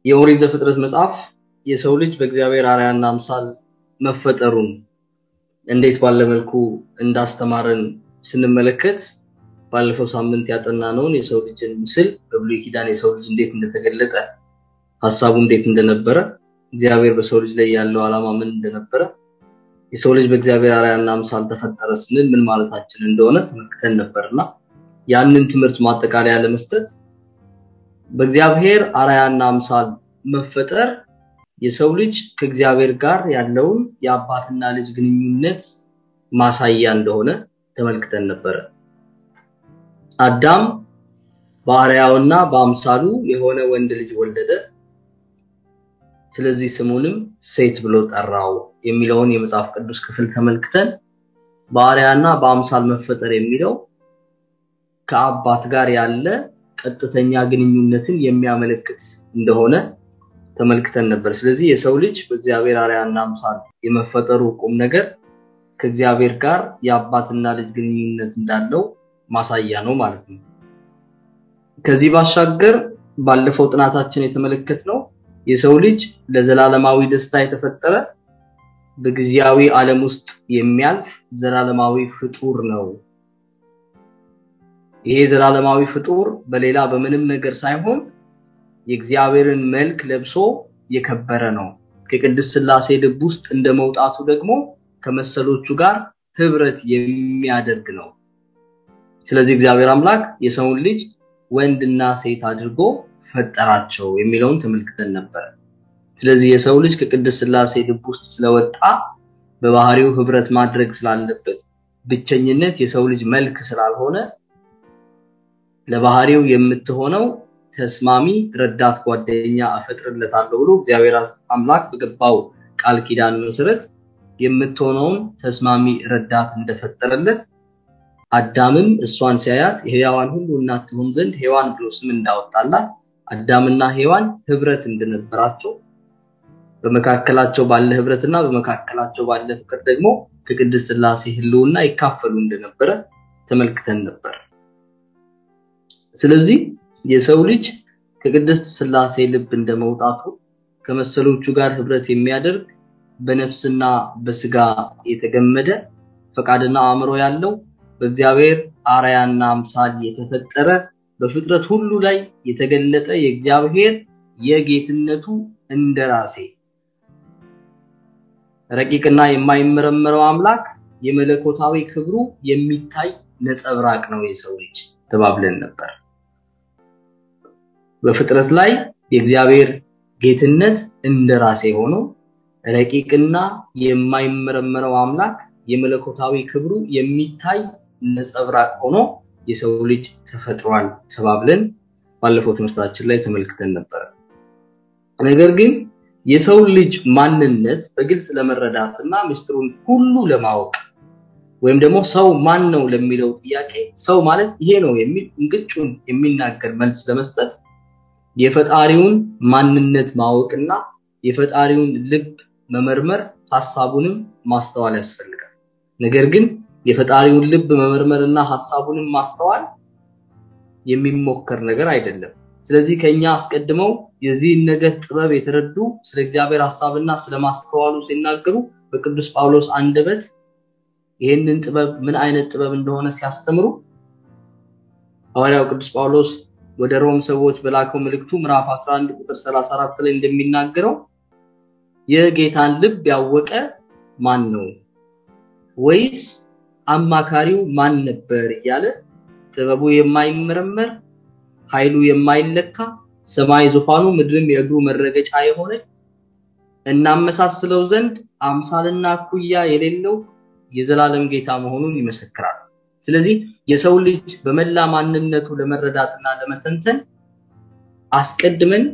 የኦሪት ዘፍጥረት መጽሐፍ የሰው ልጅ በእግዚአብሔር አርአያና አምሳል መፈጠሩን እንዴት ባለ መልኩ እንዳስተማረን ስንመለከት ባለፈው ሳምንት ያጠናነውን የሰው ልጅን ምስል በብሉይ ኪዳን የሰው ልጅ እንዴት እንደተገለጠ ሐሳቡ እንዴት እንደነበረ እግዚአብሔር በሰው ልጅ ላይ ያለው ዓላማ ምን እንደነበረ የሰው ልጅ በእግዚአብሔር አርአያና አምሳል ተፈጠረ ስንል ምን ማለታችን እንደሆነ ተመልክተን ነበርና ያንን ትምህርት ማጠቃለያ ለመስጠት በእግዚአብሔር አርአያና አምሳል መፈጠር የሰው ልጅ ከእግዚአብሔር ጋር ያለውን የአባትና ልጅ ግንኙነት ማሳያ እንደሆነ ተመልክተን ነበር። አዳም በአርአያውና በአምሳሉ የሆነ ወንድ ልጅ ወለደ፣ ስለዚህ ስሙንም ሴት ብሎ ጠራው የሚለውን የመጽሐፍ ቅዱስ ክፍል ተመልክተን በአርአያና በአምሳል መፈጠር የሚለው ከአባት ጋር ያለ ቀጥተኛ ግንኙነትን የሚያመለክት እንደሆነ ተመልክተን ነበር። ስለዚህ የሰው ልጅ በእግዚአብሔር አርአያና አምሳል የመፈጠሩ ቁም ነገር ከእግዚአብሔር ጋር የአባትና ልጅ ግንኙነት እንዳለው ማሳያ ነው ማለት ነው። ከዚህ ባሻገር ባለፈው ጥናታችን የተመለከትነው የሰው ልጅ ለዘላለማዊ ደስታ የተፈጠረ በጊዜያዊ ዓለም ውስጥ የሚያልፍ ዘላለማዊ ፍጡር ነው። ይሄ ዘላለማዊ ፍጡር በሌላ በምንም ነገር ሳይሆን የእግዚአብሔርን መልክ ለብሶ የከበረ ነው። ከቅድስት ሥላሴ ልብ ውስጥ እንደመውጣቱ ደግሞ ከመሰሎቹ ጋር ህብረት የሚያደርግ ነው። ስለዚህ እግዚአብሔር አምላክ የሰውን ልጅ ወንድና ሴት አድርጎ ፈጠራቸው የሚለውን ተመልክተን ነበር። ስለዚህ የሰው ልጅ ከቅድስት ሥላሴ ልብ ውስጥ ስለወጣ በባህሪው ህብረት ማድረግ ስላለበት ብቸኝነት የሰው ልጅ መልክ ስላልሆነ ለባህሪው የምትሆነው ተስማሚ ረዳት ጓደኛ አፈጥርለታለሁ ብሎ እግዚአብሔር አምላክ በገባው ቃል ኪዳን መሰረት የምትሆነውን ተስማሚ ረዳት እንደፈጠረለት አዳምም እሷን ሲያያት የሕያዋን ሁሉ እናት ትሆን ዘንድ ሔዋን ብሎ ስም እንዳወጣላት አዳምና ሔዋን ህብረት እንደነበራቸው በመካከላቸው ባለ ህብረትና በመካከላቸው ባለ ፍቅር ደግሞ ከቅድስት ሥላሴ ህልውና ይካፈሉ እንደነበረ ተመልክተን ነበር። ስለዚህ የሰው ልጅ ከቅድስት ሥላሴ ልብ እንደመውጣቱ ከመሰሎቹ ጋር ህብረት የሚያደርግ በነፍስና በስጋ የተገመደ ፈቃድና አእምሮ ያለው በእግዚአብሔር አርአያና አምሳል የተፈጠረ በፍጥረት ሁሉ ላይ የተገለጠ የእግዚአብሔር የጌትነቱ እንደራሴ ረቂቅና የማይመረመረው አምላክ የመለኮታዊ ክብሩ የሚታይ ነጸብራቅ ነው የሰው ልጅ ተባብለን ነበር። በፍጥረት ላይ የእግዚአብሔር ጌትነት እንደራሴ ሆኖ ረቂቅና የማይመረመረው አምላክ የመለኮታዊ ክብሩ የሚታይ ነጸብራቅ ሆኖ የሰው ልጅ ተፈጥሯል ተባብለን ባለፈው ትምህርታችን ላይ ተመልክተን ነበር። ነገር ግን የሰው ልጅ ማንነት በግልጽ ለመረዳትና ምስጢሩን ሁሉ ለማወቅ ወይም ደግሞ ሰው ማን ነው ለሚለው ጥያቄ ሰው ማለት ይሄ ነው የሚል እንግጩን የሚናገር መልስ ለመስጠት የፈጣሪውን ማንነት ማወቅና የፈጣሪውን ልብ መመርመር ሐሳቡንም ማስተዋል ያስፈልጋል። ነገር ግን የፈጣሪውን ልብ መመርመርና ሐሳቡንም ማስተዋል የሚሞከር ነገር አይደለም። ስለዚህ ከኛ አስቀድመው የዚህን ነገር ጥበብ የተረዱ ስለ እግዚአብሔር ሐሳብና ስለ ማስተዋሉ ሲናገሩ በቅዱስ ጳውሎስ አንደበት ይሄንን ጥበብ ምን አይነት ጥበብ እንደሆነ ሲያስተምሩ ሐዋርያው ቅዱስ ጳውሎስ ወደ ሮም ሰዎች በላከው መልእክቱ ምዕራፍ 11 ቁጥር 34 ላይ እንደሚናገረው የጌታን ልብ ያወቀ ማን ነው ወይስ አማካሪው ማን ነበር እያለ ጥበቡ የማይመረመር ኃይሉ የማይለካ ሰማይ ዙፋኑ ምድርም የእግሩ መረገጫ የሆነ እናመሳስለው ዘንድ አምሳልና ኩያ የሌለው የዘላለም ጌታ መሆኑን ይመሰክራል። ስለዚህ የሰው ልጅ በመላ ማንነቱ ለመረዳትና ለመተንተን አስቀድመን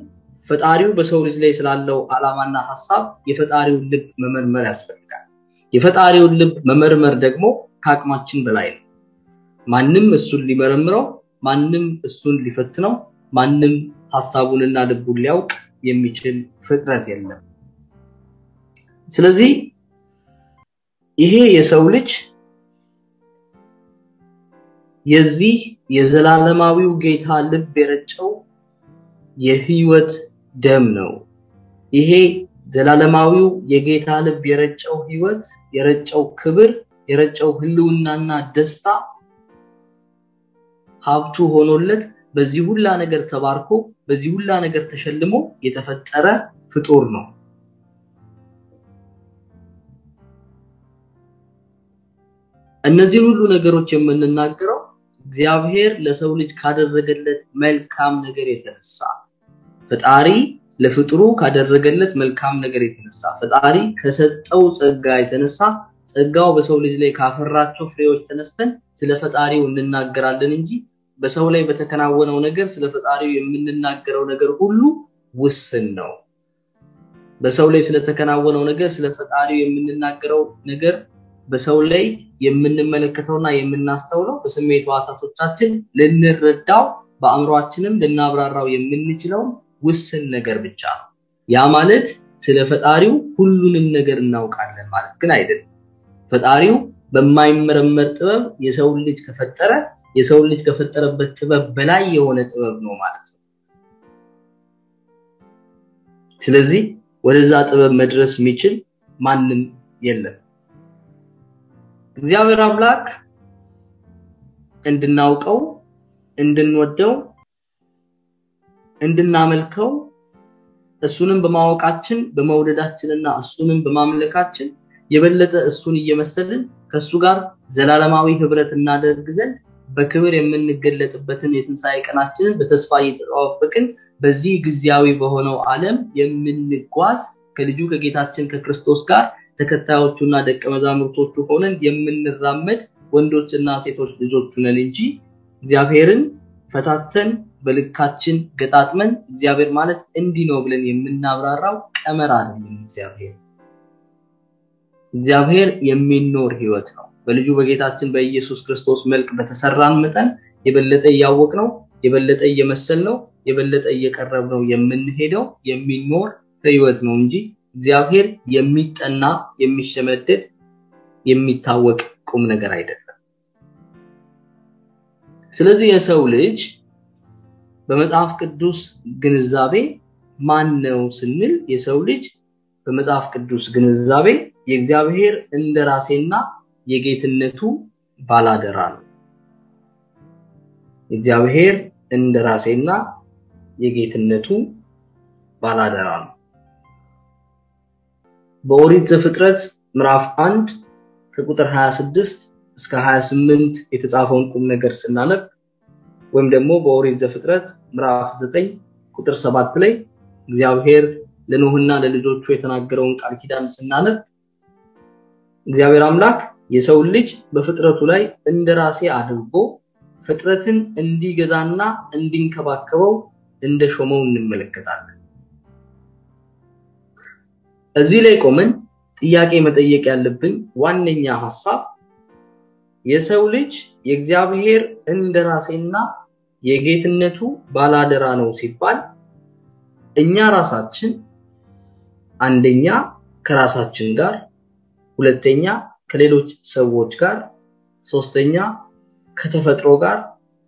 ፈጣሪው በሰው ልጅ ላይ ስላለው ዓላማና ሐሳብ የፈጣሪውን ልብ መመርመር ያስፈልጋል። የፈጣሪውን ልብ መመርመር ደግሞ ከአቅማችን በላይ ነው። ማንም እሱን ሊመረምረው፣ ማንም እሱን ሊፈትነው፣ ማንም ሐሳቡንና ልቡን ሊያውቅ የሚችል ፍጥረት የለም። ስለዚህ ይሄ የሰው ልጅ የዚህ የዘላለማዊው ጌታ ልብ የረጨው የህይወት ደም ነው። ይሄ ዘላለማዊው የጌታ ልብ የረጨው ህይወት የረጨው ክብር የረጨው ህልውናና ደስታ ሀብቱ ሆኖለት በዚህ ሁላ ነገር ተባርኮ በዚህ ሁላ ነገር ተሸልሞ የተፈጠረ ፍጡር ነው። እነዚህ ሁሉ ነገሮች የምንናገረው እግዚአብሔር ለሰው ልጅ ካደረገለት መልካም ነገር የተነሳ ፈጣሪ ለፍጥሩ ካደረገለት መልካም ነገር የተነሳ ፈጣሪ ከሰጠው ጸጋ የተነሳ ጸጋው በሰው ልጅ ላይ ካፈራቸው ፍሬዎች ተነስተን ስለ ፈጣሪው እንናገራለን እንጂ በሰው ላይ በተከናወነው ነገር ስለ ፈጣሪው የምንናገረው ነገር ሁሉ ውስን ነው። በሰው ላይ ስለተከናወነው ነገር ስለ ፈጣሪው የምንናገረው ነገር በሰው ላይ የምንመለከተውና የምናስተውለው በስሜት ዋሳቶቻችን ልንረዳው በአእምሮአችንም ልናብራራው የምንችለው ውስን ነገር ብቻ ነው። ያ ማለት ስለ ፈጣሪው ሁሉንም ነገር እናውቃለን ማለት ግን አይደለም። ፈጣሪው በማይመረመር ጥበብ የሰው ልጅ ከፈጠረ የሰው ልጅ ከፈጠረበት ጥበብ በላይ የሆነ ጥበብ ነው ማለት ነው። ስለዚህ ወደዛ ጥበብ መድረስ የሚችል ማንም የለም። እግዚአብሔር አምላክ እንድናውቀው እንድንወደው እንድናመልከው እሱንም በማወቃችን በመውደዳችንና እሱንም በማምለካችን የበለጠ እሱን እየመሰልን ከሱ ጋር ዘላለማዊ ህብረት እናደርግ ዘንድ በክብር የምንገለጥበትን የትንሣኤ ቀናችንን በተስፋ እየተጠባበቅን በዚህ ግዚያዊ በሆነው ዓለም የምንጓዝ ከልጁ ከጌታችን ከክርስቶስ ጋር ተከታዮቹና ደቀ መዛሙርቶቹ ሆነን የምንራመድ ወንዶችና ሴቶች ልጆች ነን እንጂ እግዚአብሔርን ፈታተን በልካችን ገጣጥመን እግዚአብሔር ማለት እንዲህ ነው ብለን የምናብራራው ቀመር አይደለም። እግዚአብሔር የሚኖር ህይወት ነው። በልጁ በጌታችን በኢየሱስ ክርስቶስ መልክ በተሰራን መጠን የበለጠ ያወቅነው የበለጠ እየመሰልነው የበለጠ እየቀረብነው የምንሄደው የሚኖር ህይወት ነው እንጂ እግዚአብሔር የሚጠና የሚሸመደድ የሚታወቅ ቁም ነገር አይደለም። ስለዚህ የሰው ልጅ በመጽሐፍ ቅዱስ ግንዛቤ ማን ነው ስንል የሰው ልጅ በመጽሐፍ ቅዱስ ግንዛቤ የእግዚአብሔር እንደራሴና የጌትነቱ ባላደራ ነው። እግዚአብሔር እንደራሴና የጌትነቱ ባላደራ ነው። በኦሪት ዘፍጥረት ምዕራፍ 1 ከቁጥር 26 እስከ 28 የተጻፈውን ቁም ነገር ስናነብ ወይም ደግሞ በኦሪት ዘፍጥረት ምዕራፍ 9 ቁጥር 7 ላይ እግዚአብሔር ለኖህና ለልጆቹ የተናገረውን ቃል ኪዳን ስናነብ እግዚአብሔር አምላክ የሰው ልጅ በፍጥረቱ ላይ እንደራሴ አድርጎ ፍጥረትን እንዲገዛና እንዲንከባከበው እንደሾመው እንመለከታለን። እዚህ ላይ ቆመን ጥያቄ መጠየቅ ያለብን ዋነኛ ሐሳብ የሰው ልጅ የእግዚአብሔር እንደራሴና የጌትነቱ ባላደራ ነው ሲባል እኛ ራሳችን አንደኛ ከራሳችን ጋር ሁለተኛ ከሌሎች ሰዎች ጋር ሶስተኛ ከተፈጥሮ ጋር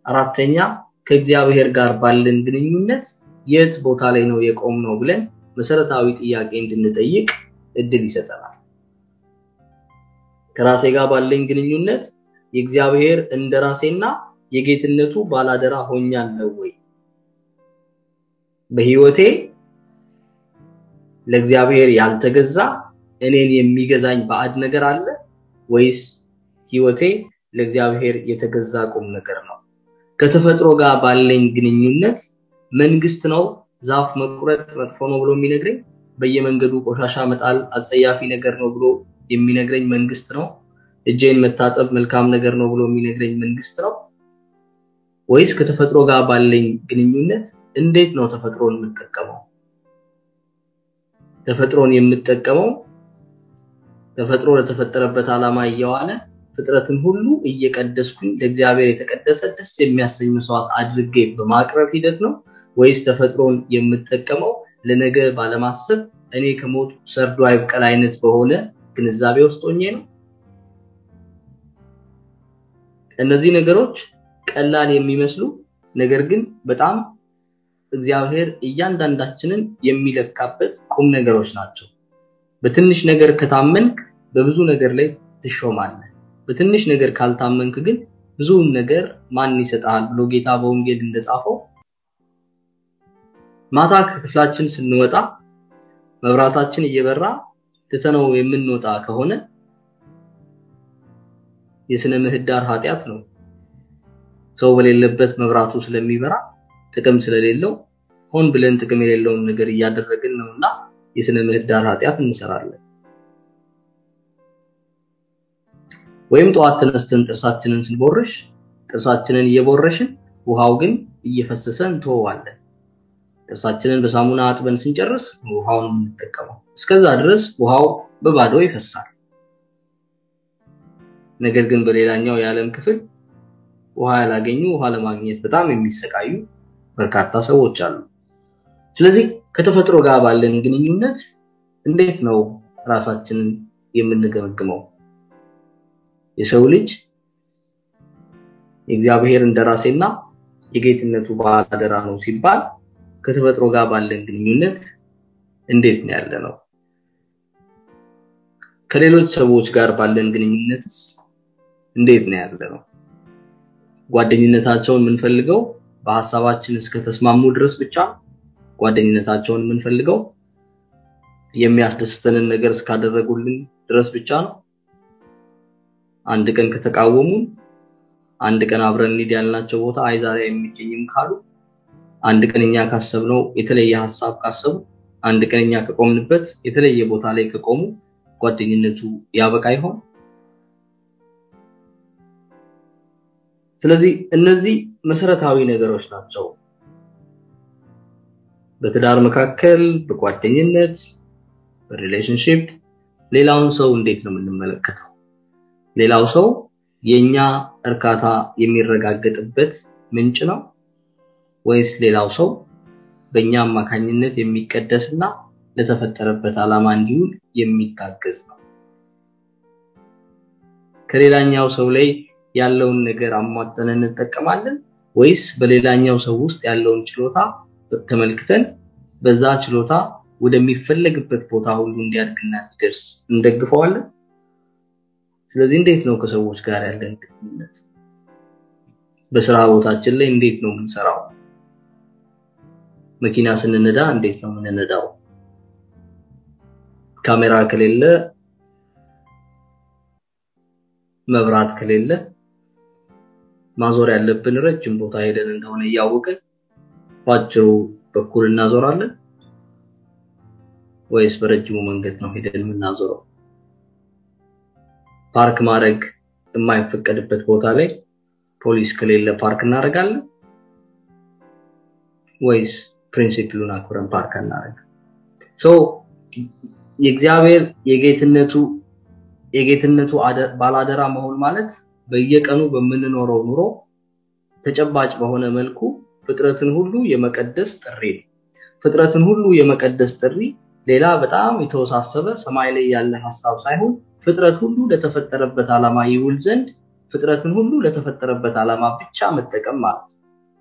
አራተኛ ከእግዚአብሔር ጋር ባለን ግንኙነት የት ቦታ ላይ ነው የቆምነው ብለን መሰረታዊ ጥያቄ እንድንጠይቅ እድል ይሰጠናል። ከራሴ ጋር ባለን ግንኙነት የእግዚአብሔር እንደራሴና የጌትነቱ ባላደራ ሆኛለሁ ወይ? በህይወቴ ለእግዚአብሔር ያልተገዛ እኔን የሚገዛኝ ባዕድ ነገር አለ ወይስ ህይወቴ ለእግዚአብሔር የተገዛ ቁም ነገር ነው? ከተፈጥሮ ጋር ባለኝ ግንኙነት መንግስት ነው ዛፍ መቁረጥ መጥፎ ነው ብሎ የሚነግረኝ በየመንገዱ ቆሻሻ መጣል አጸያፊ ነገር ነው ብሎ የሚነግረኝ መንግስት ነው? እጄን መታጠብ መልካም ነገር ነው ብሎ የሚነግረኝ መንግስት ነው? ወይስ ከተፈጥሮ ጋር ባለኝ ግንኙነት እንዴት ነው ተፈጥሮን የምጠቀመው? ተፈጥሮን የምጠቀመው ተፈጥሮ ለተፈጠረበት ዓላማ እየዋለ ፍጥረትን ሁሉ እየቀደስኩኝ ለእግዚአብሔር የተቀደሰ ደስ የሚያሰኝ መስዋዕት አድርጌ በማቅረብ ሂደት ነው? ወይስ ተፈጥሮን የምጠቀመው ለነገ ባለማሰብ እኔ ከሞት ሰርዶ አይብቀል አይነት በሆነ ግንዛቤ ውስጥ ሆኜ ነው? እነዚህ ነገሮች ቀላል የሚመስሉ ነገር ግን በጣም እግዚአብሔር እያንዳንዳችንን የሚለካበት ቁም ነገሮች ናቸው። በትንሽ ነገር ከታመንክ በብዙ ነገር ላይ ትሾማለህ። በትንሽ ነገር ካልታመንክ ግን ብዙውን ነገር ማን ይሰጣል ብሎ ጌታ በወንጌል እንደጻፈው ማታ ከክፍላችን ስንወጣ መብራታችን እየበራ ትተነው የምንወጣ ከሆነ የስነ ምህዳር ኃጢያት ነው። ሰው በሌለበት መብራቱ ስለሚበራ ጥቅም ስለሌለው ሆን ብለን ጥቅም የሌለውን ነገር እያደረግን ነውና የስነ ምህዳር ኃጢያት እንሰራለን። ወይም ጧት ተነስተን ጥርሳችንን ስንቦርሽ ጥርሳችንን እየቦረሽን ውሃው ግን እየፈሰሰ እንተዋለን። ጥርሳችንን በሳሙና አጥበን ስንጨርስ ውሃውን እንጠቀመው። እስከዛ ድረስ ውሃው በባዶ ይፈሳል። ነገር ግን በሌላኛው የዓለም ክፍል ውሃ ያላገኙ ውሃ ለማግኘት በጣም የሚሰቃዩ በርካታ ሰዎች አሉ። ስለዚህ ከተፈጥሮ ጋር ባለን ግንኙነት እንዴት ነው ራሳችንን የምንገመግመው? የሰው ልጅ የእግዚአብሔር እንደራሴና የጌትነቱ ባለአደራ ነው ሲባል ከተፈጥሮ ጋር ባለን ግንኙነት እንዴት ነው ያለነው? ከሌሎች ሰዎች ጋር ባለን ግንኙነትስ እንዴት ነው ያለነው? ጓደኝነታቸውን የምንፈልገው በሐሳባችን እስከ ተስማሙ ድረስ ብቻ? ጓደኝነታቸውን የምንፈልገው የሚያስደስተንን ነገር እስካደረጉልን ድረስ ብቻ ነው? አንድ ቀን ከተቃወሙ አንድ ቀን አብረን እንሂድ ያልናቸው ቦታ አይ ዛሬ የሚገኝም ካሉ አንድ ቀን እኛ ካሰብነው የተለየ ሐሳብ ካሰቡ አንድ ቀን እኛ ከቆምንበት የተለየ ቦታ ላይ ከቆሙ ጓደኝነቱ ያበቃ ይሆን? ስለዚህ እነዚህ መሰረታዊ ነገሮች ናቸው። በትዳር መካከል በጓደኝነት በሪሌሽንሺፕ ሌላውን ሰው እንዴት ነው የምንመለከተው? ሌላው ሰው የኛ እርካታ የሚረጋገጥበት ምንጭ ነው ወይስ ሌላው ሰው በእኛ አማካኝነት የሚቀደስና ለተፈጠረበት ዓላማ እንዲውል የሚታገዝ ነው? ከሌላኛው ሰው ላይ ያለውን ነገር አሟጠን እንጠቀማለን ወይስ በሌላኛው ሰው ውስጥ ያለውን ችሎታ ተመልክተን በዛ ችሎታ ወደሚፈለግበት ቦታ ሁሉ እንዲያድግና እንዲደርስ እንደግፈዋለን? ስለዚህ እንዴት ነው ከሰዎች ጋር ያለን ግንኙነት? በስራ ቦታችን ላይ እንዴት ነው የምንሰራው? መኪና ስንነዳ እንዴት ነው የምንነዳው? ካሜራ ከሌለ መብራት ከሌለ ማዞር ያለብን ረጅም ቦታ ሄደን እንደሆነ ያወቀን ባጭሩ በኩል እናዞራለን ወይስ በረጅሙ መንገድ ነው ሄደን የምናዞረው? ፓርክ ማድረግ የማይፈቀድበት ቦታ ላይ ፖሊስ ከሌለ ፓርክ እናደርጋለን ወይስ ፕሪንሲፕሉን አክብረን ፓርክ እናደርግ? የእግዚአብሔር የጌትነቱ ባላደራ መሆን ማለት በየቀኑ በምንኖረው ኑሮ ተጨባጭ በሆነ መልኩ ፍጥረትን ሁሉ የመቀደስ ጥሪ ነው። ፍጥረትን ሁሉ የመቀደስ ጥሪ ሌላ በጣም የተወሳሰበ ሰማይ ላይ ያለ ሐሳብ ሳይሆን ፍጥረት ሁሉ ለተፈጠረበት ዓላማ ይውል ዘንድ ፍጥረትን ሁሉ ለተፈጠረበት ዓላማ ብቻ መጠቀም ማለት ነው።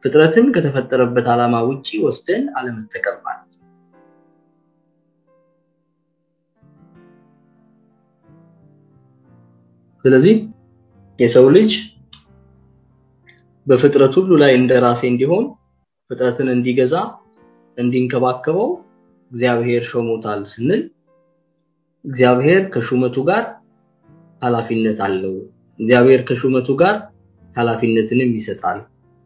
ፍጥረትን ከተፈጠረበት ዓላማ ውጪ ወስደን አለመጠቀም ማለት ነው። ስለዚህ የሰው ልጅ በፍጥረት ሁሉ ላይ እንደራሴ እንዲሆን ፍጥረትን እንዲገዛ እንዲንከባከበው እግዚአብሔር ሾሞታል ስንል እግዚአብሔር ከሹመቱ ጋር ኃላፊነት አለው። እግዚአብሔር ከሹመቱ ጋር ኃላፊነትንም ይሰጣል።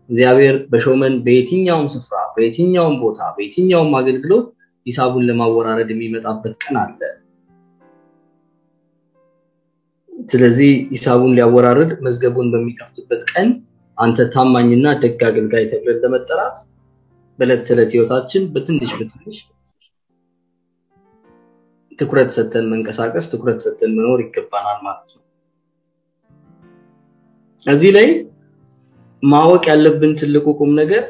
እግዚአብሔር በሾመን በየትኛውም ስፍራ በየትኛውም ቦታ በየትኛውም አገልግሎት ሂሳቡን ለማወራረድ የሚመጣበት ቀን አለ። ስለዚህ ሂሳቡን ሊያወራረድ መዝገቡን በሚከፍትበት ቀን አንተ ታማኝና ደግ አገልጋይ ተብለን ለመጠራት በዕለት ተዕለት ህይወታችን በትንሽ ትኩረት ሰጥተን መንቀሳቀስ ትኩረት ሰጥተን መኖር ይገባናል ማለት ነው። እዚህ ላይ ማወቅ ያለብን ትልቁ ቁም ነገር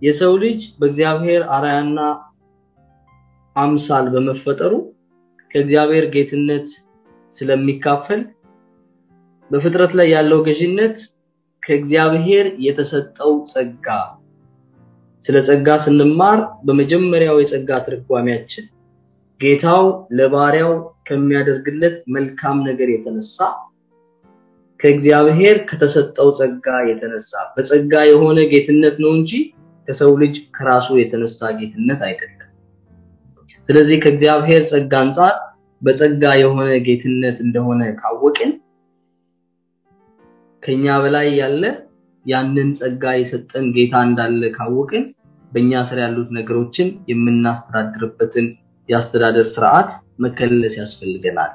የሰው ልጅ በእግዚአብሔር አርአያና አምሳል በመፈጠሩ ከእግዚአብሔር ጌትነት ስለሚካፈል በፍጥረት ላይ ያለው ገዥነት ከእግዚአብሔር የተሰጠው ጸጋ ስለ ጸጋ ስንማር በመጀመሪያው የጸጋ ትርጓሜያችን ጌታው ለባሪያው ከሚያደርግለት መልካም ነገር የተነሳ ከእግዚአብሔር ከተሰጠው ጸጋ የተነሳ በጸጋ የሆነ ጌትነት ነው እንጂ ከሰው ልጅ ከራሱ የተነሳ ጌትነት አይደለም። ስለዚህ ከእግዚአብሔር ጸጋ አንፃር በጸጋ የሆነ ጌትነት እንደሆነ ካወቅን ከኛ በላይ ያለ ያንን ጸጋ የሰጠን ጌታ እንዳለ ካወቅን በእኛ ስር ያሉት ነገሮችን የምናስተዳድርበትን ያስተዳደር ስርዓት መከለስ ያስፈልገናል።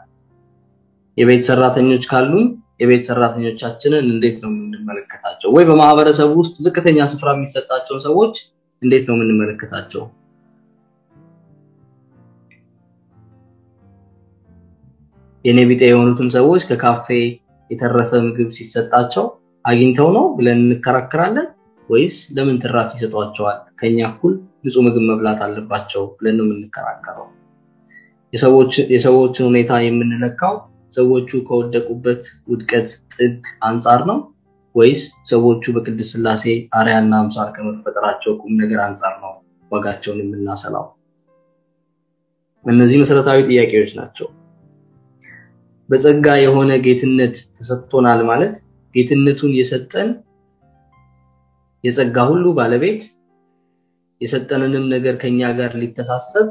የቤት ሰራተኞች ካሉን የቤት ሰራተኞቻችንን እንዴት ነው የምንመለከታቸው? ወይ በማህበረሰቡ ውስጥ ዝቅተኛ ስፍራ የሚሰጣቸው ሰዎች እንዴት ነው የምንመለከታቸው? የኔ ቢጤ የሆኑትን ሰዎች ከካፌ የተረፈ ምግብ ሲሰጣቸው አግኝተው ነው ብለን እንከራከራለን ወይስ ለምን ትራፊ ይሰጧቸዋል? ከኛ እኩል ንጹህ ምግብ መብላት አለባቸው ብለን ነው የምንከራከረው? የሰዎችን ሁኔታ የምንለካው ሰዎቹ ከወደቁበት ውድቀት ጥግ አንፃር ነው ወይስ ሰዎቹ በቅድስት ሥላሴ አርአያና አምሳል ከመፈጠራቸው ቁም ነገር አንፃር ነው ዋጋቸውን የምናሰላው? እነዚህ መሰረታዊ ጥያቄዎች ናቸው። በጸጋ የሆነ ጌትነት ተሰጥቶናል ማለት ጌትነቱን የሰጠን የጸጋ ሁሉ ባለቤት የሰጠንንም ነገር ከኛ ጋር ሊተሳሰብ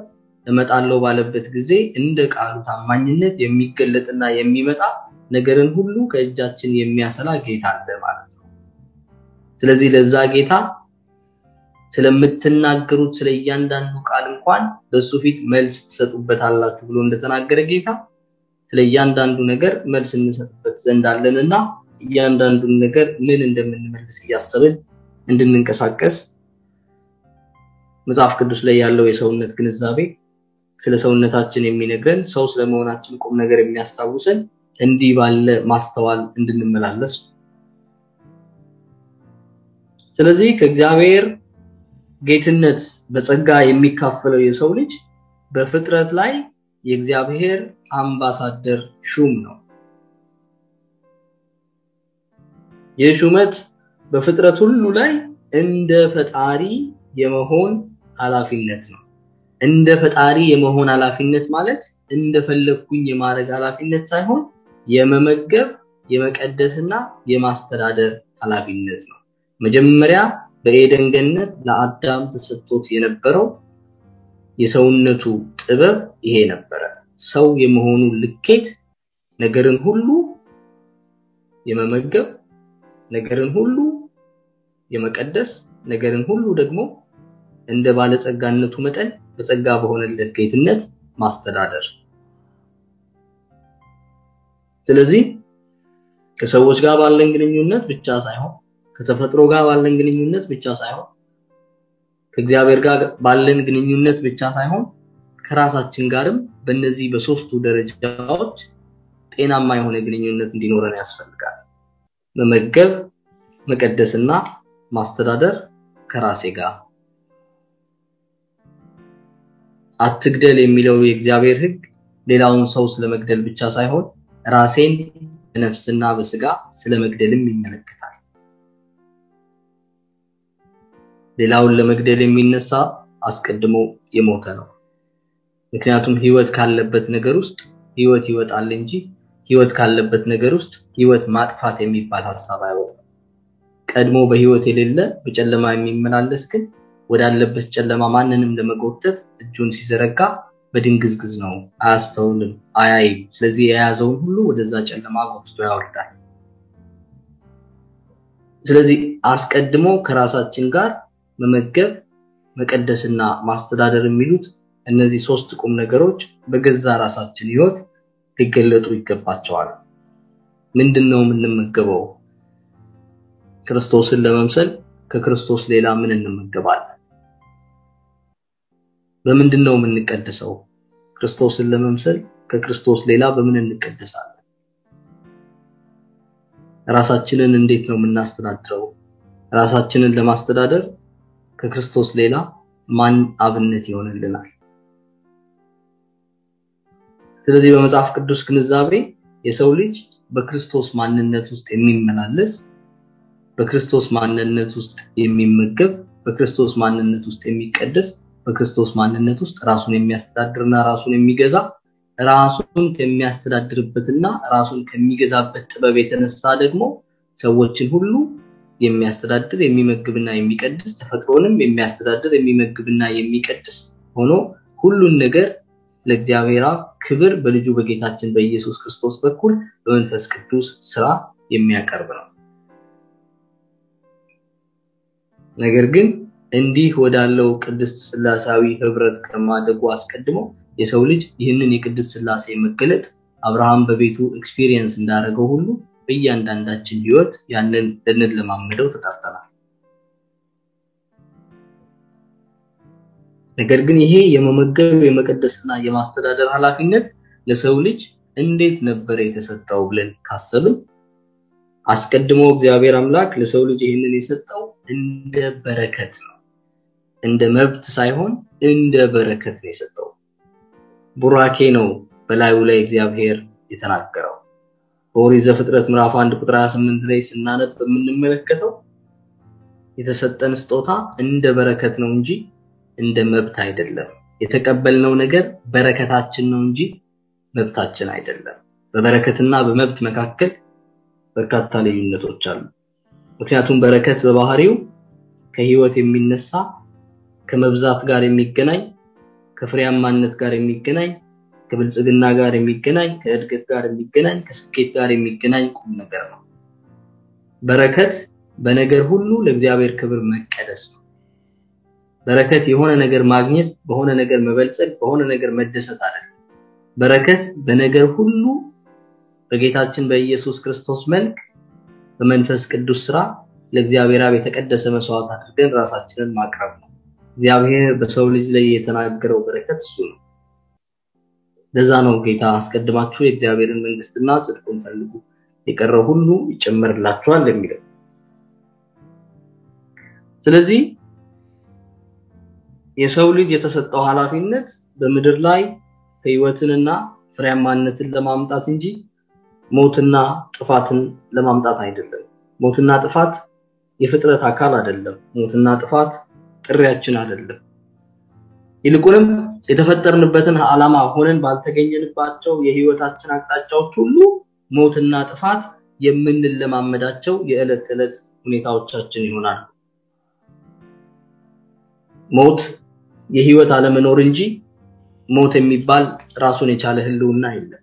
እመጣለሁ ባለበት ጊዜ እንደ ቃሉ ታማኝነት የሚገለጥና የሚመጣ ነገርን ሁሉ ከእጃችን የሚያሰላ ጌታ አለ ማለት ነው። ስለዚህ ለዛ ጌታ ስለምትናገሩት ስለእያንዳንዱ ቃል እንኳን በሱ ፊት መልስ ትሰጡበታላችሁ ብሎ እንደተናገረ ጌታ ስለእያንዳንዱ ነገር መልስ እንሰጥበት ዘንድ አለንና እያንዳንዱን ነገር ምን እንደምንመልስ ያያሰብን እንድንንቀሳቀስ መጽሐፍ ቅዱስ ላይ ያለው የሰውነት ግንዛቤ ስለ ሰውነታችን የሚነግረን ሰው ስለመሆናችን ቁም ነገር የሚያስታውሰን እንዲህ ባለ ማስተዋል እንድንመላለስ። ስለዚህ ከእግዚአብሔር ጌትነት በጸጋ የሚካፈለው የሰው ልጅ በፍጥረት ላይ የእግዚአብሔር አምባሳደር ሹም ነው። የሹመት በፍጥረት ሁሉ ላይ እንደ ፈጣሪ የመሆን ኃላፊነት ነው። እንደ ፈጣሪ የመሆን ኃላፊነት ማለት እንደፈለኩኝ የማረግ ኃላፊነት ሳይሆን የመመገብ የመቀደስና የማስተዳደር ኃላፊነት ነው። መጀመሪያ በኤደን ገነት ለአዳም ተሰጥቶት የነበረው የሰውነቱ ጥበብ ይሄ ነበረ። ሰው የመሆኑ ልኬት ነገርን ሁሉ የመመገብ ነገርን ሁሉ የመቀደስ ነገርን ሁሉ ደግሞ እንደ ባለጸጋነቱ መጠን በጸጋ በሆነለት ጌትነት ማስተዳደር። ስለዚህ ከሰዎች ጋር ባለን ግንኙነት ብቻ ሳይሆን ከተፈጥሮ ጋር ባለን ግንኙነት ብቻ ሳይሆን ከእግዚአብሔር ጋር ባለን ግንኙነት ብቻ ሳይሆን ከራሳችን ጋርም በእነዚህ በሶስቱ ደረጃዎች ጤናማ የሆነ ግንኙነት እንዲኖረን ያስፈልጋል። መመገብ፣ መቀደስና ማስተዳደር ከራሴ ጋር። አትግደል የሚለው የእግዚአብሔር ሕግ ሌላውን ሰው ስለመግደል ብቻ ሳይሆን ራሴን በነፍስና በስጋ ስለመግደልም ይመለከታል። ሌላውን ለመግደል የሚነሳ አስቀድሞ የሞተ ነው። ምክንያቱም ህይወት ካለበት ነገር ውስጥ ህይወት ይወጣል እንጂ ህይወት ካለበት ነገር ውስጥ ህይወት ማጥፋት የሚባል ሐሳብ አይወጣም። ቀድሞ በህይወት የሌለ በጨለማ የሚመላለስ ግን ወዳለበት ጨለማ ማንንም ለመጎተት እጁን ሲዘረጋ በድንግዝግዝ ነው፣ አያስተውልም፣ አያይም። ስለዚህ የያዘውን ሁሉ ወደዛ ጨለማ ጎትቶ ያወርዳል። ስለዚህ አስቀድሞ ከራሳችን ጋር መመገብ፣ መቀደስና ማስተዳደር የሚሉት እነዚህ ሶስት ቁም ነገሮች በገዛ ራሳችን ህይወት ሊገለጡ ይገባቸዋል። ምንድነው የምንመገበው? ክርስቶስን ለመምሰል ከክርስቶስ ሌላ ምን እንመገባለን? በምንድነው የምንቀደሰው? ክርስቶስን ለመምሰል ከክርስቶስ ሌላ በምን እንቀደሳለን? ራሳችንን እንዴት ነው የምናስተዳድረው? ራሳችንን ለማስተዳደር ከክርስቶስ ሌላ ማን አብነት ይሆንልናል? ስለዚህ በመጽሐፍ ቅዱስ ግንዛቤ የሰው ልጅ በክርስቶስ ማንነት ውስጥ የሚመላለስ በክርስቶስ ማንነት ውስጥ የሚመገብ በክርስቶስ ማንነት ውስጥ የሚቀደስ በክርስቶስ ማንነት ውስጥ ራሱን የሚያስተዳድርና ራሱን የሚገዛ ራሱን ከሚያስተዳድርበትና ራሱን ከሚገዛበት ጥበብ የተነሳ ደግሞ ሰዎችን ሁሉ የሚያስተዳድር የሚመግብና የሚቀድስ ተፈጥሮንም የሚያስተዳድር የሚመግብና የሚቀድስ ሆኖ ሁሉን ነገር ለእግዚአብሔር ክብር በልጁ በጌታችን በኢየሱስ ክርስቶስ በኩል በመንፈስ ቅዱስ ሥራ የሚያቀርብ ነው። ነገር ግን እንዲህ ወዳለው ቅድስት ሥላሴያዊ ህብረት ከማደጉ አስቀድሞ የሰው ልጅ ይህንን የቅድስት ሥላሴ መገለጥ አብርሃም በቤቱ ኤክስፒሪየንስ እንዳደረገው ሁሉ በእያንዳንዳችን ህይወት ያንን ለማመደው ተጣጣናል። ነገር ግን ይሄ የመመገብ የመቀደስና የማስተዳደር ኃላፊነት ለሰው ልጅ እንዴት ነበር የተሰጠው ብለን ካሰብን አስቀድሞ እግዚአብሔር አምላክ ለሰው ልጅ ይህንን የሰጠው እንደ በረከት ነው። እንደ መብት ሳይሆን እንደ በረከት ነው የሰጠው። ቡራኬ ነው በላዩ ላይ እግዚአብሔር የተናገረው። ኦሪት ዘፍጥረት ምዕራፍ 1 ቁጥር 28 ላይ ስናነብ የምንመለከተው የተሰጠን ስጦታ እንደ በረከት ነው እንጂ እንደ መብት አይደለም። የተቀበልነው ነገር በረከታችን ነው እንጂ መብታችን አይደለም። በበረከትና በመብት መካከል በርካታ ልዩነቶች አሉ። ምክንያቱም በረከት በባህሪው ከህይወት የሚነሳ ከመብዛት ጋር የሚገናኝ ከፍሬያማነት ጋር የሚገናኝ ከብልጽግና ጋር የሚገናኝ ከእድገት ጋር የሚገናኝ ከስኬት ጋር የሚገናኝ ቁም ነገር ነው። በረከት በነገር ሁሉ ለእግዚአብሔር ክብር መቀደስ ነው። በረከት የሆነ ነገር ማግኘት በሆነ ነገር መበልጸግ በሆነ ነገር መደሰት አይደለም። በረከት በነገር ሁሉ በጌታችን በኢየሱስ ክርስቶስ መልክ በመንፈስ ቅዱስ ሥራ ለእግዚአብሔር አብ የተቀደሰ መስዋዕት አድርገን ራሳችንን ማቅረብ ነው። እግዚአብሔር በሰው ልጅ ላይ የተናገረው በረከት እሱ ነው። ለዛ ነው ጌታ አስቀድማችሁ የእግዚአብሔርን መንግስትና ጽድቁን ፈልጉ የቀረው ሁሉ ይጨመርላችኋል የሚለው። ስለዚህ የሰው ልጅ የተሰጠው ኃላፊነት በምድር ላይ ህይወትንና ፍሬያማነትን ለማምጣት እንጂ ሞትና ጥፋትን ለማምጣት አይደለም። ሞትና ጥፋት የፍጥረት አካል አይደለም። ሞትና ጥፋት ጥሪያችን አይደለም። ይልቁንም የተፈጠርንበትን ዓላማ ሆነን ባልተገኘንባቸው የህይወታችን አቅጣጫዎች ሁሉ ሞትና ጥፋት የምንለማመዳቸው የዕለት ተዕለት ሁኔታዎቻችን ይሆናሉ። ሞት የህይወት አለመኖር እንጂ ሞት የሚባል ራሱን የቻለ ህልውና የለም።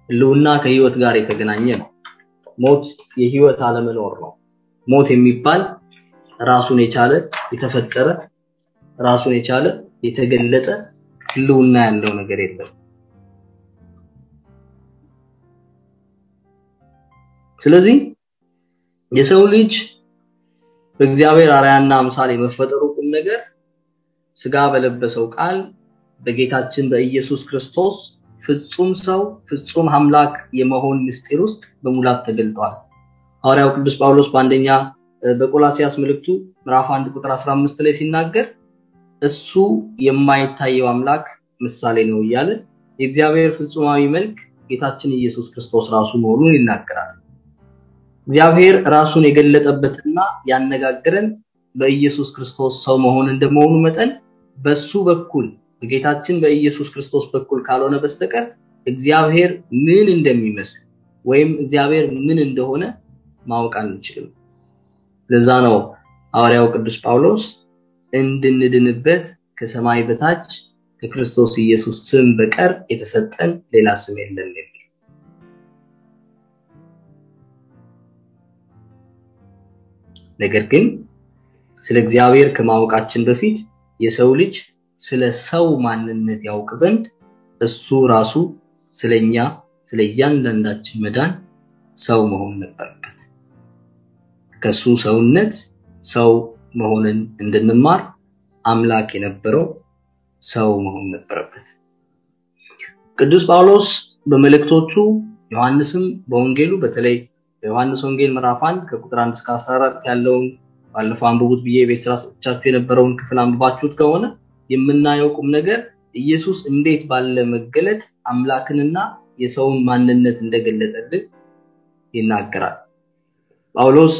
ህልውና ከህይወት ጋር የተገናኘ ነው። ሞት የህይወት አለመኖር ነው። ሞት የሚባል ራሱን የቻለ የተፈጠረ ራሱን የቻለ የተገለጠ ህልውና ያለው ነገር የለም። ስለዚህ የሰው ልጅ በእግዚአብሔር አርአያና አምሳል የመፈጠሩ ቁም ነገር ስጋ በለበሰው ቃል በጌታችን በኢየሱስ ክርስቶስ ፍጹም ሰው ፍጹም አምላክ የመሆን ምስጢር ውስጥ በሙላት ተገልጧል። ሐዋርያው ቅዱስ ጳውሎስ በአንደኛ በቆላስይስ መልእክቱ ምዕራፍ 1 ቁጥር 15 ላይ ሲናገር እሱ የማይታየው አምላክ ምሳሌ ነው እያለ የእግዚአብሔር ፍጹማዊ መልክ ጌታችን ኢየሱስ ክርስቶስ ራሱ መሆኑን ይናገራል። እግዚአብሔር ራሱን የገለጠበትና ያነጋገረን በኢየሱስ ክርስቶስ ሰው መሆን እንደመሆኑ መጠን በሱ በኩል በጌታችን በኢየሱስ ክርስቶስ በኩል ካልሆነ በስተቀር እግዚአብሔር ምን እንደሚመስል ወይም እግዚአብሔር ምን እንደሆነ ማወቅ አንችልም። ለዛ ነው ሐዋርያው ቅዱስ ጳውሎስ እንድንድንበት ከሰማይ በታች ከክርስቶስ ኢየሱስ ስም በቀር የተሰጠን ሌላ ስም የለም የሚል። ነገር ግን ስለ እግዚአብሔር ከማወቃችን በፊት የሰው ልጅ ስለ ሰው ማንነት ያውቅ ዘንድ እሱ ራሱ ስለኛ ስለያንዳንዳችን መዳን ሰው መሆን ነበረበት። ከሱ ሰውነት ሰው መሆንን እንድንማር አምላክ የነበረው ሰው መሆን ነበረበት። ቅዱስ ጳውሎስ በመልእክቶቹ ዮሐንስም በወንጌሉ በተለይ በዮሐንስ ወንጌል ምዕራፍ 1 ከቁጥር 1 እስከ 14 ያለውን ባለፈው አንብቡት ብዬ ቤት ስራ ሰጥቻችሁ የነበረውን ክፍል አንብባችሁት ከሆነ የምናየው ቁም ነገር ኢየሱስ እንዴት ባለ መገለጥ አምላክንና የሰውን ማንነት እንደገለጠልን ይናገራል። ጳውሎስ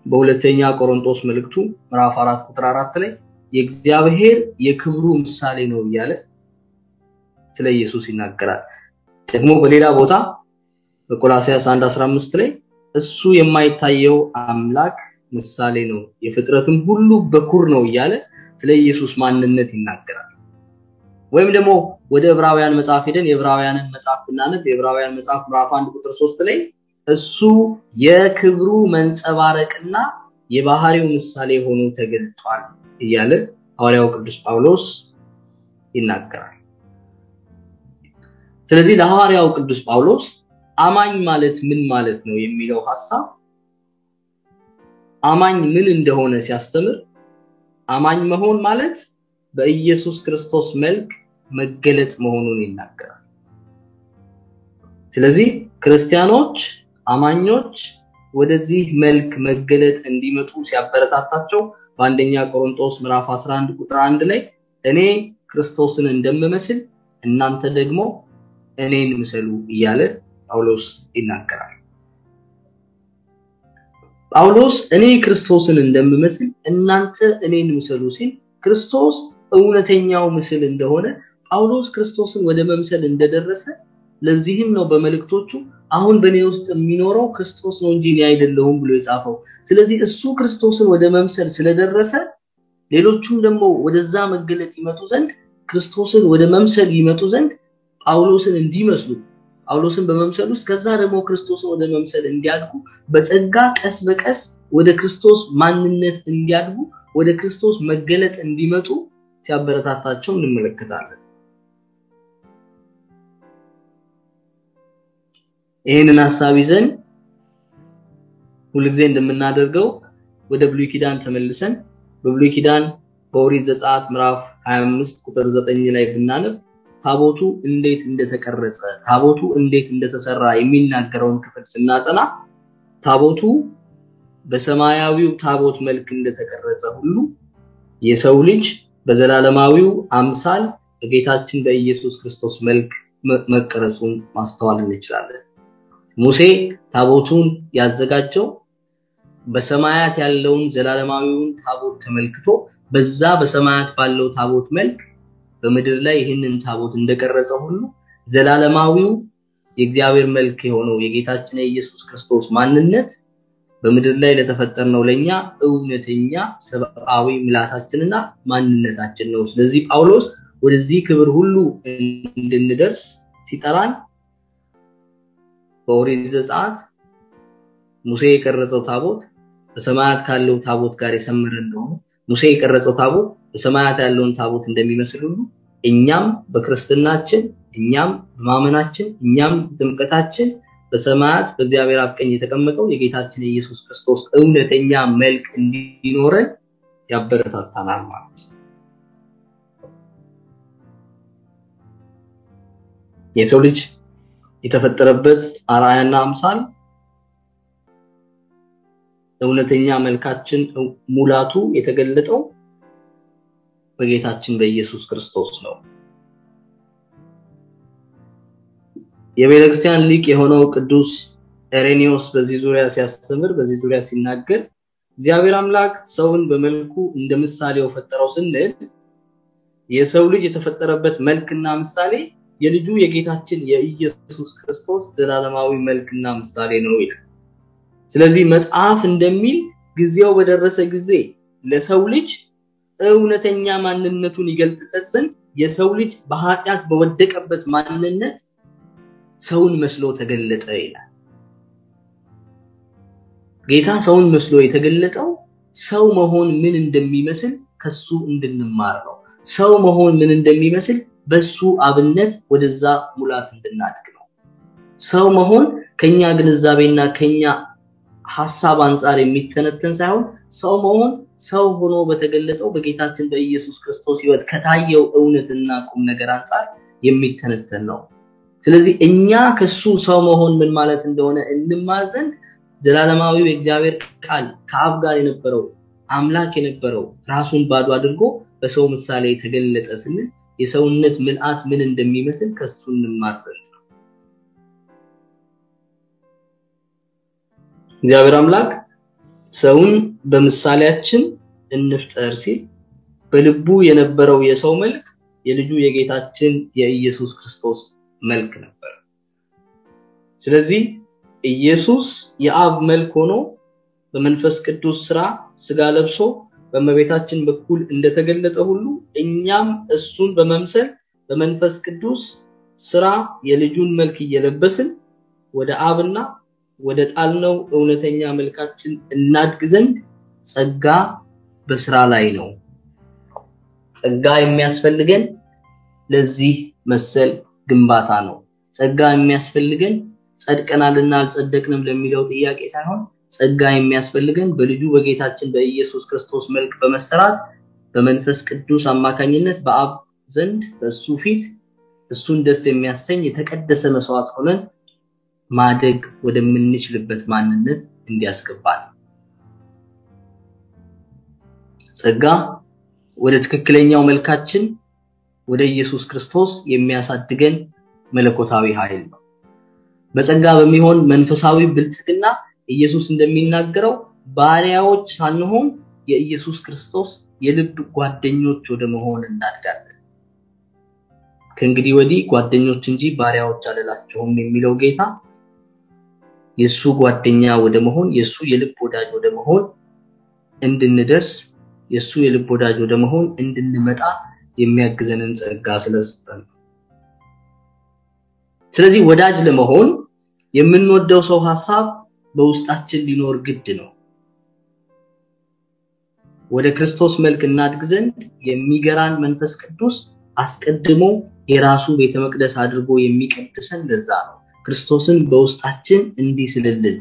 በሁለተኛ ቆሮንቶስ መልእክቱ ምዕራፍ 4 ቁጥር 4 ላይ የእግዚአብሔር የክብሩ ምሳሌ ነው እያለ ስለ ኢየሱስ ይናገራል። ደግሞ በሌላ ቦታ በቆላስይስ 1:15 ላይ እሱ የማይታየው አምላክ ምሳሌ ነው የፍጥረትም ሁሉ በኩር ነው እያለ ስለ ኢየሱስ ማንነት ይናገራል። ወይም ደግሞ ወደ ዕብራውያን መጽሐፍ ሄደን የዕብራውያንን መጽሐፍ ብናነብ የዕብራውያን መጽሐፍ ምዕራፍ 1 ቁጥር 3 ላይ እሱ የክብሩ መንጸባረቅና የባህሪው ምሳሌ ሆኖ ተገልጧል እያለ ሐዋርያው ቅዱስ ጳውሎስ ይናገራል። ስለዚህ ለሐዋርያው ቅዱስ ጳውሎስ አማኝ ማለት ምን ማለት ነው የሚለው ሐሳብ አማኝ ምን እንደሆነ ሲያስተምር አማኝ መሆን ማለት በኢየሱስ ክርስቶስ መልክ መገለጥ መሆኑን ይናገራል። ስለዚህ ክርስቲያኖች አማኞች ወደዚህ መልክ መገለጥ እንዲመጡ ሲያበረታታቸው በአንደኛ ቆሮንቶስ ምዕራፍ 11 ቁጥር 1 ላይ እኔ ክርስቶስን እንደምመስል እናንተ ደግሞ እኔን ምሰሉ እያለ ጳውሎስ ይናገራል። ጳውሎስ እኔ ክርስቶስን እንደምመስል እናንተ እኔን ምሰሉ ሲል ክርስቶስ እውነተኛው ምስል እንደሆነ ጳውሎስ ክርስቶስን ወደ መምሰል እንደደረሰ ለዚህም ነው በመልእክቶቹ አሁን በእኔ ውስጥ የሚኖረው ክርስቶስ ነው እንጂ እኔ አይደለሁም ብሎ የጻፈው። ስለዚህ እሱ ክርስቶስን ወደ መምሰል ስለደረሰ ሌሎቹም ደግሞ ወደዛ መገለጥ ይመጡ ዘንድ ክርስቶስን ወደ መምሰል ይመጡ ዘንድ ጳውሎስን እንዲመስሉ ጳውሎስን በመምሰል ውስጥ ከዛ ደግሞ ክርስቶስን ወደ መምሰል እንዲያድጉ በጸጋ ቀስ በቀስ ወደ ክርስቶስ ማንነት እንዲያድጉ ወደ ክርስቶስ መገለጥ እንዲመጡ ሲያበረታታቸው እንመለከታለን። ይሄንን ሐሳብ ይዘን ሁልጊዜ እንደምናደርገው ወደ ብሉይ ኪዳን ተመልሰን በብሉይ ኪዳን በኦሪት ዘጸአት ምዕራፍ 25 ቁጥር 9 ላይ ብናነብ ታቦቱ እንዴት እንደተቀረጸ ታቦቱ እንዴት እንደተሰራ የሚናገረውን ክፍል ስናጠና ታቦቱ በሰማያዊው ታቦት መልክ እንደተቀረጸ ሁሉ የሰው ልጅ በዘላለማዊው አምሳል በጌታችን በኢየሱስ ክርስቶስ መልክ መቀረጹን ማስተዋል እንችላለን። ሙሴ ታቦቱን ያዘጋጀው በሰማያት ያለውን ዘላለማዊውን ታቦት ተመልክቶ በዛ በሰማያት ባለው ታቦት መልክ በምድር ላይ ይህንን ታቦት እንደቀረጸ ሁሉ ዘላለማዊው የእግዚአብሔር መልክ የሆነው የጌታችን የኢየሱስ ክርስቶስ ማንነት በምድር ላይ ለተፈጠርነው ለኛ እውነተኛ ሰብአዊ ምላታችንና ማንነታችን ነው። ስለዚህ ጳውሎስ ወደዚህ ክብር ሁሉ እንድንደርስ ሲጠራን በኦሪት ዘጸአት ሙሴ የቀረጸው ታቦት በሰማያት ካለው ታቦት ጋር የሰመረ እንደሆነ ሙሴ የቀረጸው ታቦት በሰማያት ያለውን ታቦት እንደሚመስል ሁሉ እኛም በክርስትናችን እኛም በማመናችን እኛም ጥምቀታችን በሰማያት በእግዚአብሔር አብ ቀኝ የተቀመጠው የጌታችን የኢየሱስ ክርስቶስ እውነተኛ መልክ እንዲኖረን ያበረታታናል ማለት ነው። የሰው ልጅ የተፈጠረበት አርአያና አምሳል እውነተኛ መልካችን ሙላቱ የተገለጠው በጌታችን በኢየሱስ ክርስቶስ ነው። የቤተክርስቲያን ሊቅ የሆነው ቅዱስ ኤሬኒዮስ በዚህ ዙሪያ ሲያስተምር በዚህ ዙሪያ ሲናገር እግዚአብሔር አምላክ ሰውን በመልኩ እንደምሳሌው ፈጠረው ስንል የሰው ልጅ የተፈጠረበት መልክና ምሳሌ የልጁ የጌታችን የኢየሱስ ክርስቶስ ዘላለማዊ መልክና ምሳሌ ነው ይላል። ስለዚህ መጽሐፍ እንደሚል ጊዜው በደረሰ ጊዜ ለሰው ልጅ እውነተኛ ማንነቱን ይገልጥለት ዘንድ የሰው ልጅ በኃጢአት በወደቀበት ማንነት ሰውን መስሎ ተገለጠ ይላል። ጌታ ሰውን መስሎ የተገለጠው ሰው መሆን ምን እንደሚመስል ከሱ እንድንማር ነው። ሰው መሆን ምን እንደሚመስል በሱ አብነት ወደዛ ሙላት እንድናድግ ነው። ሰው መሆን ከኛ ግንዛቤና ከኛ ሐሳብ አንፃር የሚተነተን ሳይሆን ሰው መሆን ሰው ሆኖ በተገለጠው በጌታችን በኢየሱስ ክርስቶስ ሕይወት ከታየው እውነትና ቁም ነገር አንፃር የሚተነተን ነው። ስለዚህ እኛ ከሱ ሰው መሆን ምን ማለት እንደሆነ እንማር ዘንድ ዘላለማዊው የእግዚአብሔር ቃል ከአብ ጋር የነበረው አምላክ የነበረው ራሱን ባዶ አድርጎ በሰው ምሳሌ ተገለጠ ስንል የሰውነት ምልአት ምን እንደሚመስል ከሱ እንማር ዘንድ ነው። እግዚአብሔር አምላክ ሰውን በምሳሌያችን እንፍጠር ሲል በልቡ የነበረው የሰው መልክ የልጁ የጌታችን የኢየሱስ ክርስቶስ መልክ ነበር። ስለዚህ ኢየሱስ የአብ መልክ ሆኖ በመንፈስ ቅዱስ ሥራ ሥጋ ለብሶ በእመቤታችን በኩል እንደተገለጠ ሁሉ እኛም እሱን በመምሰል በመንፈስ ቅዱስ ሥራ የልጁን መልክ እየለበስን ወደ አብና ወደ ጣልነው እውነተኛ መልካችን እናድግ ዘንድ ጸጋ በሥራ ላይ ነው። ጸጋ የሚያስፈልገን ለዚህ መሰል ግንባታ ነው። ጸጋ የሚያስፈልገን ጸድቀናልና አልጸደቅንም ለሚለው ጥያቄ ሳይሆን ጸጋ የሚያስፈልገን በልጁ በጌታችን በኢየሱስ ክርስቶስ መልክ በመሰራት በመንፈስ ቅዱስ አማካኝነት በአብ ዘንድ በሱ ፊት እሱን ደስ የሚያሰኝ የተቀደሰ መስዋዕት ሆነን ማደግ ወደምንችልበት ማንነት እንዲያስገባን ጸጋ ወደ ትክክለኛው መልካችን ወደ ኢየሱስ ክርስቶስ የሚያሳድገን መለኮታዊ ኃይል ነው። በጸጋ በሚሆን መንፈሳዊ ብልጽግና ኢየሱስ እንደሚናገረው ባሪያዎች ሳንሆን የኢየሱስ ክርስቶስ የልብ ጓደኞች ወደ መሆን እናድጋለን። ከእንግዲህ ወዲህ ጓደኞች እንጂ ባሪያዎች አይደላችሁም የሚለው ጌታ የሱ ጓደኛ ወደ መሆን የሱ የልብ ወዳጅ ወደ መሆን እንድንደርስ የሱ የልብ ወዳጅ ወደ መሆን እንድንመጣ የሚያግዘንን ጸጋ ስለሰጠን። ስለዚህ ወዳጅ ለመሆን የምንወደው ሰው ሐሳብ በውስጣችን ሊኖር ግድ ነው። ወደ ክርስቶስ መልክ እናድግ ዘንድ የሚገራን መንፈስ ቅዱስ አስቀድሞ የራሱ ቤተ መቅደስ አድርጎ የሚቀድሰን ለዛ ነው። ክርስቶስን በውስጣችን እንዲስልልን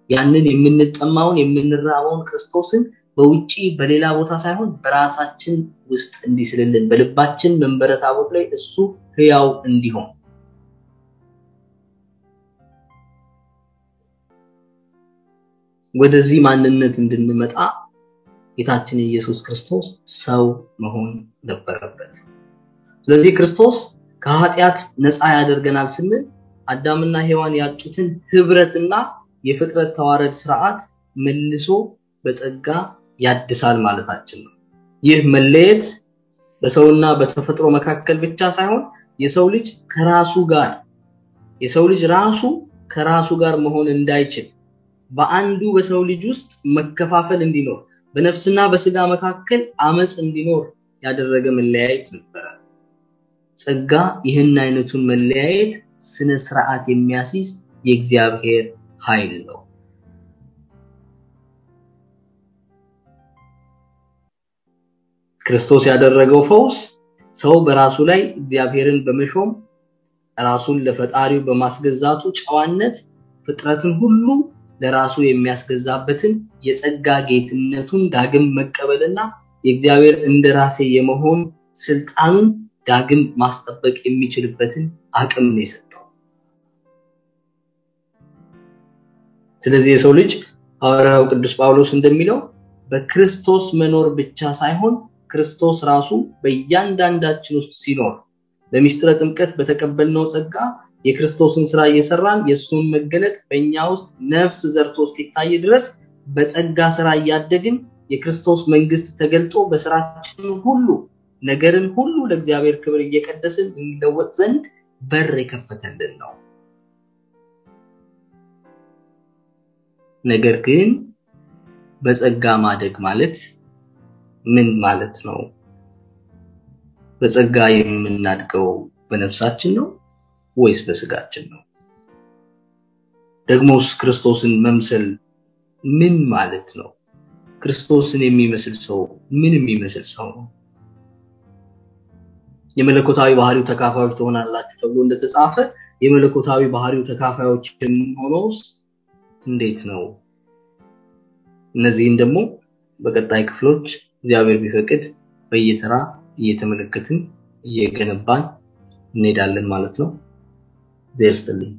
ያንን የምንጠማውን የምንራበውን ክርስቶስን በውጪ በሌላ ቦታ ሳይሆን በራሳችን ውስጥ እንዲስልልን በልባችን መንበረ ታቦት ላይ እሱ ሕያው እንዲሆን ወደዚህ ማንነት እንድንመጣ ጌታችን ኢየሱስ ክርስቶስ ሰው መሆን ነበረበት። ስለዚህ ክርስቶስ ከኃጢአት ነፃ ያደርገናል ስንል አዳምና ሔዋን ያጡትን ህብረትና የፍጥረት ተዋረድ ሥርዓት መልሶ በጸጋ ያድሳል ማለታችን ነው። ይህ መለየት በሰውና በተፈጥሮ መካከል ብቻ ሳይሆን የሰው ልጅ ራሱ ከራሱ ጋር መሆን እንዳይችል በአንዱ በሰው ልጅ ውስጥ መከፋፈል እንዲኖር በነፍስና በስጋ መካከል አመጽ እንዲኖር ያደረገ መለያየት ነበር። ጸጋ ይህን አይነቱን መለያየት ስነ ስርዓት የሚያስይዝ የእግዚአብሔር ኃይል ነው። ክርስቶስ ያደረገው ፈውስ ሰው በራሱ ላይ እግዚአብሔርን በመሾም ራሱን ለፈጣሪው በማስገዛቱ ጨዋነት ፍጥረትን ሁሉ ለራሱ የሚያስገዛበትን የጸጋ ጌትነቱን ዳግም መቀበልና የእግዚአብሔር እንደራሴ የመሆን ስልጣኑን ዳግም ማስጠበቅ የሚችልበትን አቅም ነው የሰጠው። ስለዚህ የሰው ልጅ ሐዋርያው ቅዱስ ጳውሎስ እንደሚለው በክርስቶስ መኖር ብቻ ሳይሆን ክርስቶስ ራሱ በእያንዳንዳችን ውስጥ ሲኖር በሚስጥረ ጥምቀት በተቀበልነው ጸጋ የክርስቶስን ሥራ እየሰራን የሱን መገለጥ በእኛ ውስጥ ነፍስ ዘርቶ እስኪታይ ድረስ በጸጋ ሥራ እያደግን የክርስቶስ መንግስት ተገልጦ በሥራችን ሁሉ ነገርን ሁሉ ለእግዚአብሔር ክብር እየቀደስን እንለወጥ ዘንድ በር የከፈተልን ነው። ነገር ግን በጸጋ ማደግ ማለት ምን ማለት ነው? በጸጋ የምናድገው በነፍሳችን ነው ወይስ በስጋችን ነው? ደግሞስ ክርስቶስን መምሰል ምን ማለት ነው? ክርስቶስን የሚመስል ሰው ምን የሚመስል ሰው ነው? የመለኮታዊ ባህሪው ተካፋዮች ትሆናላችሁ ተብሎ እንደተጻፈ የመለኮታዊ ባህሪው ተካፋዮች የምንሆነውስ እንዴት ነው? እነዚህን ደግሞ በቀጣይ ክፍሎች እግዚአብሔር ቢፈቅድ በየተራ እየተመለከትን እየገነባን እንሄዳለን ማለት ነው። ዘርስተልኝ